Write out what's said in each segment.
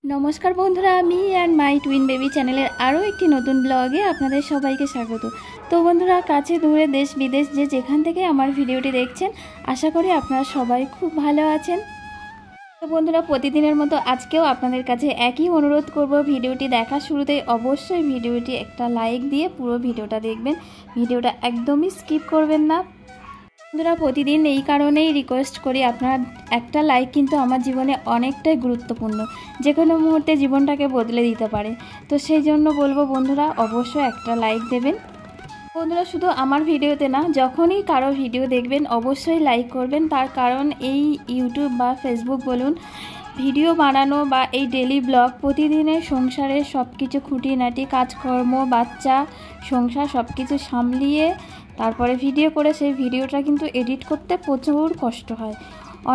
নমস্কার বন্ধুরা, আমি অ্যান্ড মাই টুইন বেবি চ্যানেলের আরও একটি নতুন ব্লগে আপনাদের সবাইকে স্বাগত। তো বন্ধুরা, কাছে দূরে দেশ বিদেশ যেখান থেকে আমার ভিডিওটি দেখছেন, আশা করি আপনারা সবাই খুব ভালো আছেন। তো বন্ধুরা, প্রতিদিনের মতো আজকেও আপনাদের কাছে একই অনুরোধ করব, ভিডিওটি দেখার শুরুতেই অবশ্যই ভিডিওটি একটা লাইক দিয়ে পুরো ভিডিওটা দেখবেন। ভিডিওটা একদমই স্কিপ করবেন না। বন্ধুরা, প্রতিদিন এই কারণেই রিকোয়েস্ট করি, আপনার একটা লাইক কিন্তু আমার জীবনে অনেকটাই গুরুত্বপূর্ণ, যে কোনো মুহূর্তে জীবনটাকে বদলে দিতে পারে। তো সেই জন্য বলবো বন্ধুরা, অবশ্যই একটা লাইক দেবেন। বন্ধুরা, শুধু আমার ভিডিওতে না, যখনই কারো ভিডিও দেখবেন অবশ্যই লাইক করবেন। তার কারণ এই ইউটিউব বা ফেসবুক বলুন, ভিডিও বানানো বা এই ডেলি ব্লগ, প্রতিদিনের সংসারের সব কিছু খুঁটিনাটি কাজকর্ম, বাচ্চা, সংসার সব কিছু সামলিয়ে তারপরে ভিডিও করে সেই ভিডিওটা কিন্তু এডিট করতে প্রচুর কষ্ট হয়,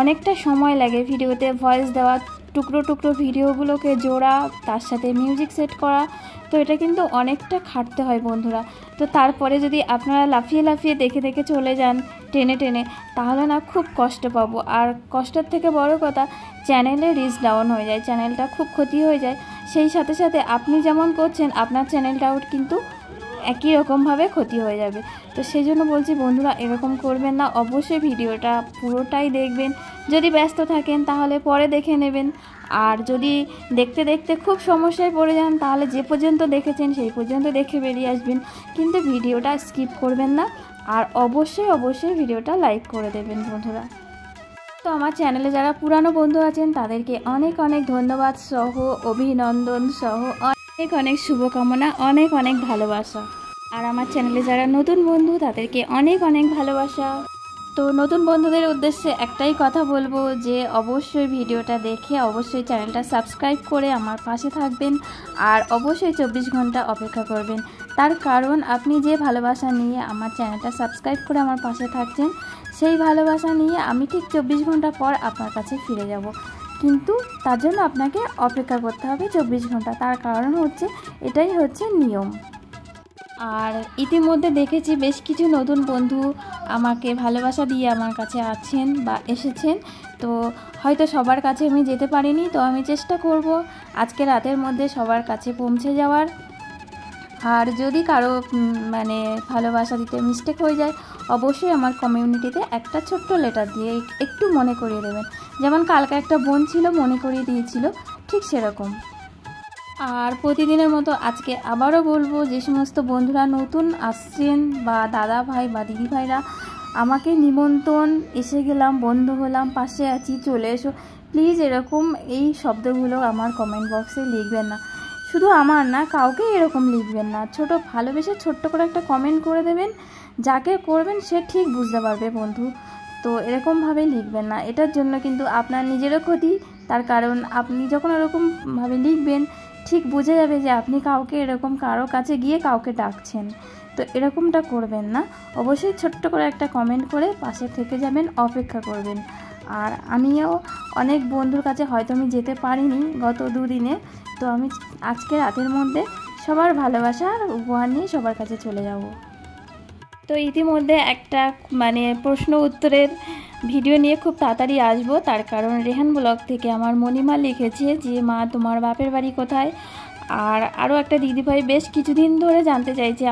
অনেকটা সময় লাগে ভিডিওতে ভয়েস দেওয়া, টুকরো টুকরো ভিডিওগুলোকে জোড়া, তার সাথে মিউজিক সেট করা। তো এটা কিন্তু অনেকটা খাটতে হয় বন্ধুরা। তো তারপরে যদি আপনারা লাফিয়ে লাফিয়ে দেখে দেখে চলে যান টেনে টেনে, তাহলে না খুব কষ্ট পাবো। আর কষ্টের থেকে বড় কথা, চ্যানেলে রিচ ডাউন হয়ে যায়, চ্যানেলটা খুব ক্ষতি হয়ে যায়। সেই সাথে সাথে আপনি যেমন করছেন, আপনার চ্যানেলটাও কিন্তু একই রকমভাবে ক্ষতি হয়ে যাবে। তো সেই জন্য বলছি বন্ধুরা, এরকম করবেন না, অবশ্যই ভিডিওটা পুরোটাই দেখবেন। যদি ব্যস্ত থাকেন তাহলে পরে দেখে নেবেন, আর যদি দেখতে দেখতে খুব সমস্যায় পড়ে যান তাহলে যে পর্যন্ত দেখেছেন সেই পর্যন্ত দেখে বেরিয়ে আসবেন, কিন্তু ভিডিওটা স্কিপ করবেন না। আর অবশ্যই ভিডিওটা লাইক করে দেবেন বন্ধুরা। তো আমার চ্যানেলে যারা পুরানো বন্ধু আছেন তাদেরকে অনেক অনেক ধন্যবাদ সহ অভিনন্দন সহ অনেক অনেক শুভকামনা, অনেক অনেক ভালোবাসা। আর আমার চ্যানেলে যারা নতুন বন্ধু তাদেরকে অনেক অনেক ভালোবাসা। তো নতুন বন্ধুদের উদ্দেশ্যে একটাই কথা বলবো, যে অবশ্যই ভিডিওটা দেখে অবশ্যই চ্যানেলটা সাবস্ক্রাইব করে আমার পাশে থাকবেন, আর অবশ্যই 24 ঘন্টা অপেক্ষা করবেন। তার কারণ আপনি যে ভালোবাসা নিয়ে আমার চ্যানেলটা সাবস্ক্রাইব করে আমার পাশে থাকছেন, সেই ভালোবাসা নিয়ে আমি ঠিক 24 ঘন্টা পর আপনার কাছে ফিরে যাব, কিন্তু তার জন্য আপনাকে অপেক্ষা করতে হবে 24 ঘন্টা। তার কারণ হচ্ছে, এটাই হচ্ছে নিয়ম। আর ইতিমধ্যে দেখেছি বেশ কিছু নতুন বন্ধু আমাকে ভালোবাসা দিয়ে আমার কাছে আছেন বা এসেছেন। তো হয়তো সবার কাছে আমি যেতে পারিনি, তো আমি চেষ্টা করব আজকে রাতের মধ্যে সবার কাছে পৌঁছে যাওয়ার। আর যদি কারো ভালোবাসা দিতে মিস্টেক হয়ে যায়, অবশ্যই আমার কমিউনিটিতে একটা ছোট্ট লেটার দিয়ে একটু মনে করিয়ে দেবেন। যেমন কালকে একটা বোন ছিল, মনে করিয়ে দিয়েছিল, ঠিক সেরকম। আর প্রতিদিনের মতো আজকে আবারও বলবো, যে সমস্ত বন্ধুরা নতুন আসছেন বা দাদা ভাই বা দিদি ভাইরা আমাকে নিমন্ত্রণ, এসে গেলাম, বন্ধু হলাম, পাশে আছি, চলে এসো, প্লিজ এরকম এই শব্দগুলো আমার কমেন্ট বক্সে লিখবেন না। শুধু আমার না, কাউকে এরকম লিখবেন না। ভালোবেসে ছোট্ট করে একটা কমেন্ট করে দেবেন, যাকে করবেন সে ঠিক বুঝতে পারবে বন্ধু। তো এরকমভাবে লিখবেন না, এটার জন্য কিন্তু আপনার নিজেরও ক্ষতি। তার কারণ আপনি যখন এরকমভাবে লিখবেন, ঠিক বুঝে যাবে যে আপনি কাউকে এরকম কারো কাছে গিয়ে কাউকে ডাকছেন। তো এরকমটা করবেন না, অবশ্যই ছোট্ট করে একটা কমেন্ট করে পাশে থেকে যাবেন, অপেক্ষা করবেন। আর আমিও অনেক বন্ধুর কাছে হয়তো আমি যেতে পারিনি গত দুদিনে, তো আমি আজকে রাতের মধ্যে সবার ভালোবাসার উপহার নিয়ে সবার কাছে চলে যাব। তো ইতিমধ্যে একটা প্রশ্ন উত্তরের ভিডিও নিয়ে খুব তাড়াতাড়ি আসবো। তার কারণ রেহান ব্লগ থেকে আমার মণিমা লিখেছে যে, মা তোমার বাপের বাড়ি কোথায়। আর আরও একটা দিদিভাই বেশ কিছুদিন ধরে জানতে চাইছে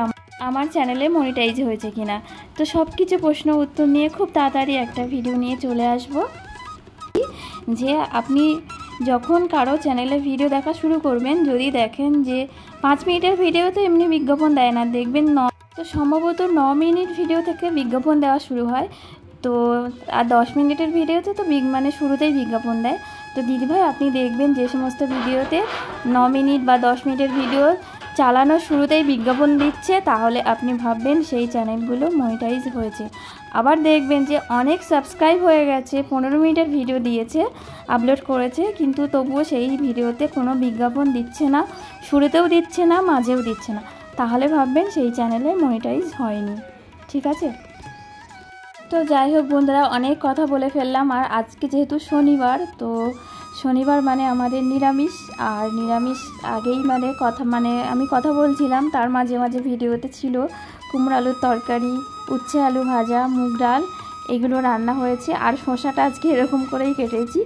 আমার চ্যানেলে মনিটাইজ হয়েছে কিনা। তো সব কিছু প্রশ্ন উত্তর নিয়ে খুব তাড়াতাড়ি একটা ভিডিও নিয়ে চলে আসব। যে আপনি যখন কারো চ্যানেলে ভিডিও দেখা শুরু করবেন, যদি দেখেন যে 5 মিনিটের ভিডিও তো এমনি বিজ্ঞাপন দেয় না, দেখবেন তো সম্ভবত 9 মিনিট ভিডিও থেকে বিজ্ঞাপন দেওয়া শুরু হয়। তো আর 10 মিনিটের ভিডিওতে তো শুরুতেই বিজ্ঞাপন দেয়। তো দিদিভাই, আপনি দেখবেন যে সমস্ত ভিডিওতে 9 মিনিট বা 10 মিনিটের ভিডিও চালানোর শুরুতেই বিজ্ঞাপন দিচ্ছে, তাহলে আপনি ভাববেন সেই চ্যানেলগুলো মনিটাইজ হয়েছে। আবার দেখবেন যে অনেক সাবস্ক্রাইব হয়ে গেছে, 15 মিনিটের ভিডিও দিয়েছে, আপলোড করেছে, কিন্তু তবুও সেই ভিডিওতে কোনো বিজ্ঞাপন দিচ্ছে না, শুরুতেও দিচ্ছে না, মাঝেও দিচ্ছে না, তাহলে ভাববেন সেই চ্যানেলে মনিটাইজ হয়নি। ঠিক আছে? তো যাই হোক বন্ধুরা, অনেক কথা বলে ফেললাম। আর আজকে যেহেতু শনিবার, তো শনিবার আমাদের নিরামিষ। আর নিরামিষ আগেই আমি কথা বলছিলাম, তার মাঝে মাঝে ভিডিওতে ছিল কুমড়ো আলুর তরকারি, উচ্ছে আলু ভাজা, মুগ ডাল, এগুলো রান্না হয়েছে। আর শসাটা আজকে এরকম করেই কেটেছি,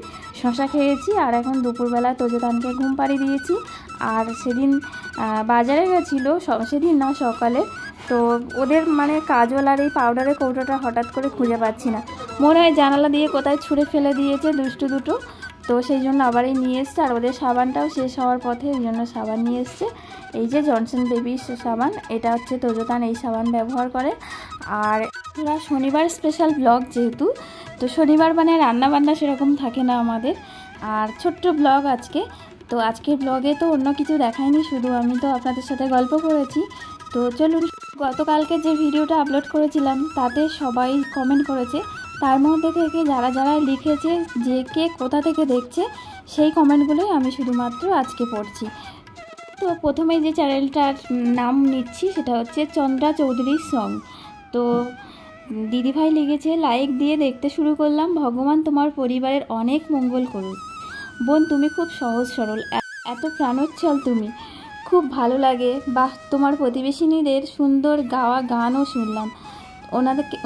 শশা খেয়েছি। আর এখন দুপুরবেলা তোজোতানকে ঘুম পাড়িয়ে দিয়েছি। আর সেদিন বাজারে গেছিলো, সেদিন না সকালে, তো ওদের মানে কাজল আর এই পাউডারের কৌটোটা হঠাৎ করে খুঁজে পাচ্ছি না, মনে হয় জানালা দিয়ে কোথায় ছুঁড়ে ফেলে দিয়েছে দুষ্টু দুটো, তো সেই জন্য আবারই নিয়ে এসছে। আর ওদের সাবানটাও শেষ হওয়ার পথে, ওই জন্য সাবান নিয়ে এসছে। এই যে জনসন বেবি সাবান, এটা হচ্ছে তোজোতান এই সাবান ব্যবহার করে। আর পুরা শনিবার স্পেশাল ব্লগ যেহেতু, তো শনিবার মানে রান্নাবান্না সেরকম থাকে না আমাদের, আর ছোট্ট ব্লগ আজকে। তো আজকের ব্লগে তো অন্য কিছু দেখায়নি, শুধু আমি তো আপনাদের সাথে গল্প করেছি। তো চলুন, গতকালকে যে ভিডিওটা আপলোড করেছিলাম তাতে সবাই কমেন্ট করেছে, তার মধ্যে থেকে যারা যারা লিখেছে যে কে কোথা থেকে দেখছে সেই কমেন্টগুলোই আমি শুধুমাত্র আজকে পড়ছি। তো প্রথমেই যে চ্যানেলটার নাম নিচ্ছি সেটা হচ্ছে চন্দ্রা চৌধুরী সং। তো দিদিভাই লিখেছে, লাইক দিয়ে দেখতে শুরু করলাম, ভগবান তোমার পরিবারের অনেক মঙ্গল করুক। বোন তুমি খুব সহজ সরল, এত প্রাণোচ্ছল তুমি, খুব ভালো লাগে। বাহ, তোমার প্রতিবেশিনীদের সুন্দর গাওয়া গানও শুনলাম,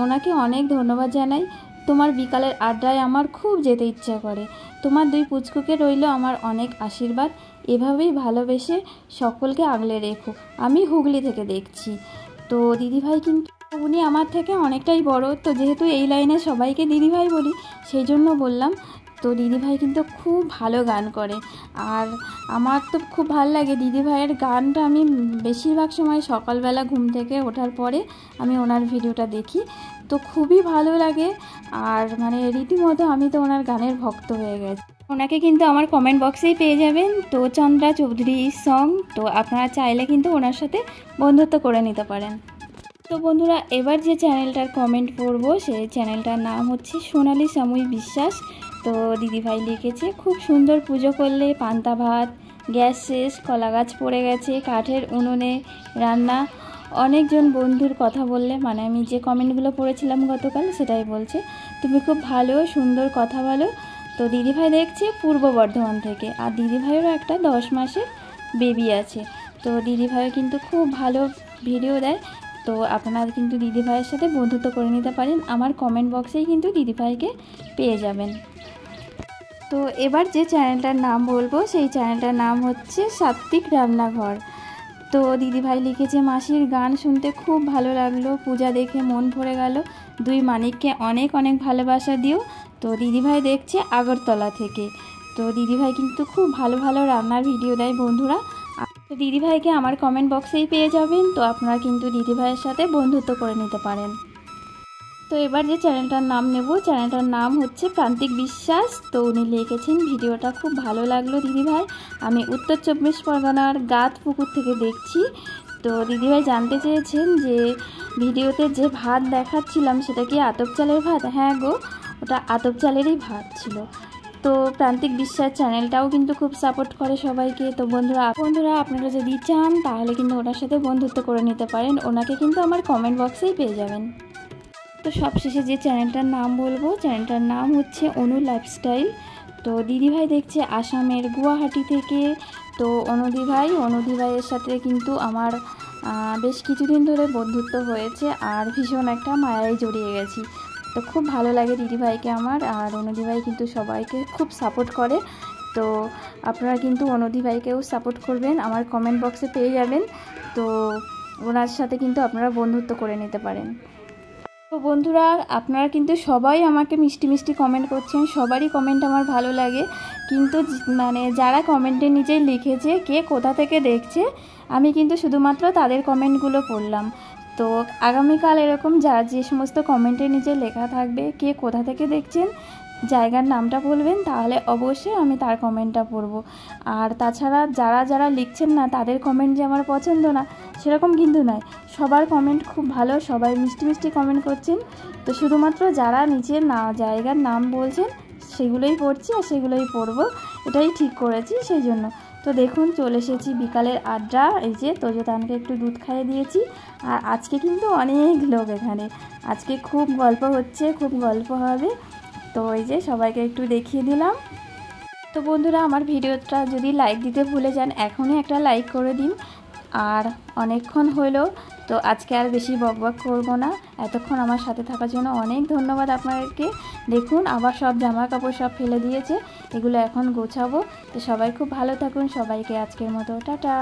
ওনাকে অনেক ধন্যবাদ জানাই। তোমার বিকালের আড্ডায় আমার খুব যেতে ইচ্ছা করে। তোমার দুই পুচকুকে রইল আমার অনেক আশীর্বাদ, এভাবেই ভালোবেসে সকলকে আগলে রেখো। আমি হুগলি থেকে দেখছি। তো দিদিভাই কিন্তু উনি আমার থেকে অনেকটাই বড়, তো যেহেতু এই লাইনে সবাইকে দিদিভাই বলি সেই জন্য বললাম। তো দিদিভাই কিন্তু খুব ভালো গান করে, আর আমার তো খুব ভালো লাগে দিদিভাইয়ের গানটা। আমি বেশিরভাগ সময় সকালবেলা ঘুম থেকে ওঠার পরে আমি ওনার ভিডিওটা দেখি, তো খুবই ভালো লাগে। আর মানে রীতিমতো আমি তো ওনার গানের ভক্ত হয়ে গেছি। ওনাকে কিন্তু আমার কমেন্ট বক্সেই পেয়ে যাবেন, তো চন্দ্রা চৌধুরী সং। তো আপনারা চাইলে কিন্তু ওনার সাথে বন্ধুত্ব করে নিতে পারেন। তো বন্ধুরা, এবার যে চ্যানেলটার কমেন্ট পড়বো সেই চ্যানেলটার নাম হচ্ছে সোনালী সামুই বিশ্বাস। তো দিদিভাই লিখেছে, খুব সুন্দর পুজো করলে, পান্তা ভাত, গ্যাস শেষ, কলা গাছ পড়ে গেছে, কাঠের উনুনে রান্না, অনেকজন বন্ধুর কথা বললে, মানে আমি যে কমেন্টগুলো পড়েছিলাম গতকাল সেটাই বলছে, তুমি খুব ভালো সুন্দর কথা বলো। তো দিদিভাই দেখছে পূর্ব বর্ধমান থেকে, আর দিদিভাইয়েরও একটা 10 মাসের বেবি আছে। তো দিদিভাইও কিন্তু খুব ভালো ভিডিও দেয়, তো আপনারা কিন্তু দিদিভাইয়ের সাথে বন্ধুত্ব করে নিতে পারেন। আমার কমেন্ট বক্সেই কিন্তু দিদিভাইকে পেয়ে যাবেন। তো এবার যে চ্যানেলটার নাম বলবো সেই চ্যানেলটার নাম হচ্ছে সাত্বিক রান্নাঘর। তো দিদিভাই লিখেছে, মাসির গান শুনতে খুব ভালো লাগলো, পূজা দেখে মন ভরে গেল, দুই মানিককে অনেক অনেক ভালোবাসা দিও। তো দিদিভাই দেখছে আগরতলা থেকে। তো দিদিভাই কিন্তু খুব ভালো ভালো রান্নার ভিডিও দেয় বন্ধুরা। তো দিদিভাইকে আমার কমেন্ট বক্সেই পেয়ে যাবেন, তো আপনারা কিন্তু দিদিভাইয়ের সাথে বন্ধুত্ব করে নিতে পারেন। তো এবার যে চ্যানেলটার নাম নেব, চ্যানেলটার নাম হচ্ছে প্রান্তিক বিশ্বাস। তো উনি লিখেছেন, ভিডিওটা খুব ভালো লাগলো দিদিভাই, আমি উত্তর 24 পরগনার গাত পুকুর থেকে দেখছি। তো দিদিভাই জানতে চেয়েছেন যে ভিডিওতে যে ভাত দেখাচ্ছিলাম সেটা কি আতপ চালের ভাত? হ্যাঁ গো, ওটা আতপ চালেরই ভাত ছিল। তো প্রান্তিক বিশ্বাস চ্যানেলটাও কিন্তু খুব সাপোর্ট করে সবাইকে। তো বন্ধুরা আপনারা যদি চান তাহলে কিন্তু ওনার সাথে বন্ধুত্ব করে নিতে পারেন, ওনাকে কিন্তু আমার কমেন্ট বক্সেই পেয়ে যাবেন। তো সবশেষে যে চ্যানেলটার নাম বলবো, চ্যানেলটার নাম হচ্ছে অনু লাইফস্টাইল। তো দিদিভাই দেখছে আসামের গুয়াহাটি থেকে। তো অনুদিভাইয়ের সাথে কিন্তু আমার বেশ কিছুদিন ধরে বন্ধুত্ব হয়েছে, আর ভীষণ একটা মায়ায় জড়িয়ে গেছি। তো খুব ভালো লাগে দিদিভাইকে আমার, আর অনুদিভাই কিন্তু সবাইকে খুব সাপোর্ট করে। তো আপনারা কিন্তু অনুদিভাইকেও সাপোর্ট করবেন, আমার কমেন্ট বক্সে পেয়ে যাবেন। তো ওনার সাথে কিন্তু আপনারা বন্ধুত্ব করে নিতে পারেন। তো বন্ধুরা, আপনারা কিন্তু সবাই আমাকে মিষ্টি মিষ্টি কমেন্ট করছেন, সবারই কমেন্ট আমার ভালো লাগে, কিন্তু মানে যারা কমেন্টের নিচেই লিখেছে কে কোথা থেকে দেখছে, আমি কিন্তু শুধুমাত্র তাদের কমেন্টগুলো পড়লাম। তো আগামীকাল এরকম যে সমস্ত কমেন্টের নিচে লেখা থাকবে কে কোথা থেকে দেখছেন, জায়গার নামটা বলবেন, তাহলে অবশ্যই আমি তার কমেন্টটা পড়ব। আর তাছাড়া যারা লিখছেন না তাদের কমেন্ট যে আমার পছন্দ না সেরকম কিন্তু নয়, সবার কমেন্ট খুব ভালো, সবাই মিষ্টি মিষ্টি কমেন্ট করছেন। তো শুধুমাত্র যারা নিচের জায়গার নাম বলছেন সেগুলোই পড়ছি আর সেগুলোই পড়ব, এটাই ঠিক করেছি সেই জন্য। তো দেখুন, চলে এসেছি বিকালের আড্ডা। এই যে তোজোতানকে একটু দুধ খাইয়ে দিয়েছি, আর আজকে কিন্তু অনেক লোক এখানে, আজকে খুব গল্প হচ্ছে, খুব গল্প হবে। তো এই যে সবাইকে একটু দেখিয়ে দিলাম। তো বন্ধুরা, আমার ভিডিওটা যদি লাইক দিতে ভুলে যান এখনই একটা লাইক করে দিন। আর অনেকক্ষণ হলো তো আজকে আর বেশি বকবক করবো না। এতক্ষণ আমার সাথে থাকার জন্য অনেক ধন্যবাদ আপনাদেরকে। দেখুন আবার সব জামা কাপড় সব ফেলে দিয়েছে, এগুলো এখন গোছাবো। তো সবাই খুব ভালো থাকুন, সবাইকে আজকের মতো টাটা।